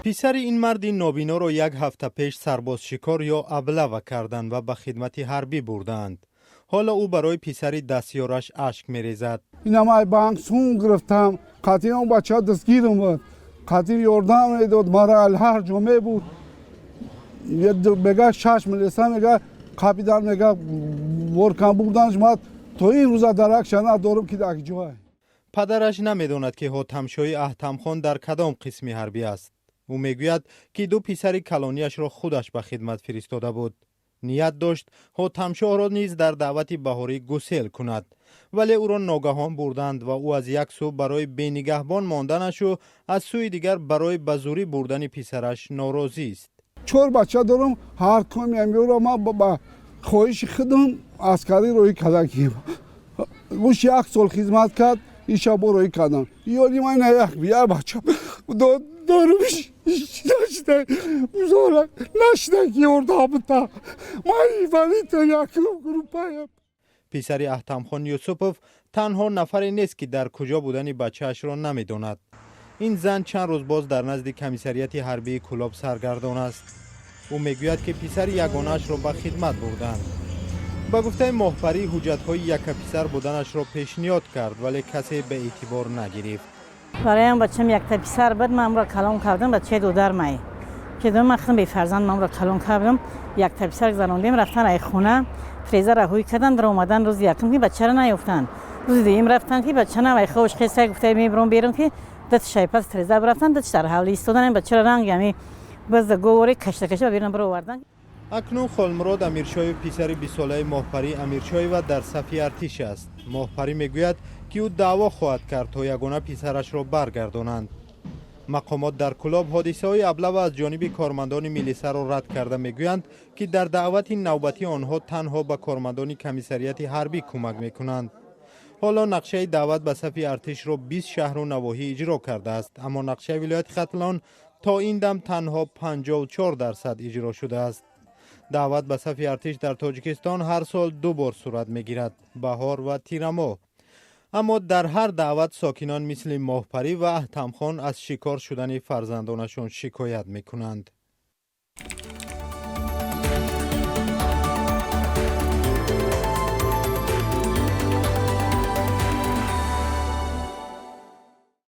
پسر این مرد نابینا را یک هفته پیش سرباز شکار یا ابله کردند و به خدمت حربی بردند. حالا او برای پسر دستیارش اشک می‌ریزد. اینا من بانک سون گرفتم، خاطر اون بچه دستگیرم بود، خاطر یاردم میداد، مرا هر جمعه بود. بگه شش میرسه، میگه کاپیتان میگه ورکن بودنش ما تو این روزا درکشن ندارم که در جای. پدرش نمیداند که حاتمشاه احتمخان در کدام قسم حربی است. او میگوید که دو پسر کلانیش را خودش به خدمت فرستاده بود. نیت داشت حاتمشاه را نیز در دعوت بهاری گسیل کند، ولی او را ناگهان بردند و او از یک سو برای بینگهبان ماندنش و از سوی دیگر برای بزوری بردن پسرش ناراضی است. چهار بچه دارم، هر کمی میورم ما با خواهش خودم عسکری روی کلکی. گوش یک سال خدمت کرد، ایشا روی کردن. یادی من یک بیا بچه دارمش نشده، بزرگ نشده که اردا بتا. من ولی تو یک گروپایم. پسر احتمخان یوسفوف تنها نفری نیست که در کجا بودن بچه‌اش را نمیداند. این زن چند روز باز در نزد کمیسریت حربی کلاب سرگردان است. او میگوید که پسر یگانه‌اش را به خدمت بردند. با گفته مخبری حجت‌های یک پسر بودنش را پیشنهاد کرد ولی کسی به اعتبار نگرفت. برایم بچم یک تا پسر بود، من را کلام کردم بچه دو در مای که دو مخدم به فرزند من را کلام کردم. یک تا پسر زنوندیم رفتن ای خونه فریزر راهوی کردن در اومدن روز یکم که بچه را نیافتن. روز دیگه رفتن که بچه نه خوش قصه گفته میبرم بیرون که دت شای پس فریزر رفتن دت در حوالی استادن بچه را رنگ یعنی باز گوری کشته بیرون برو آوردن. اکنون خالمراد امیرشاه پسر 20 ساله مخبری امیرشاه و در صف ارتش است. مخبری میگوید که او دعوا خواهد کرد تا یگانه پسرش را برگردانند. مقامات در کلاب حادثه های ابله از جانب کارمندان میلیسا را رد کرده میگویند که در دعوت نوبتی آنها تنها به کارمندان کمیسریت حربی کمک میکنند. حالا نقشه دعوت به صف ارتش را 20 شهر و نواحی اجرا کرده است، اما نقشه ولایت ختلان تا این دم تنها 54% اجرا شده است. دعوت به صف ارتش در تاجیکستان هر سال 2 بار صورت میگیرد، بهار و تیرماه. اما در هر دعوت ساکنان مثل ماهپری و احتمخان از شکار شدن فرزندانشان شکایت میکنند.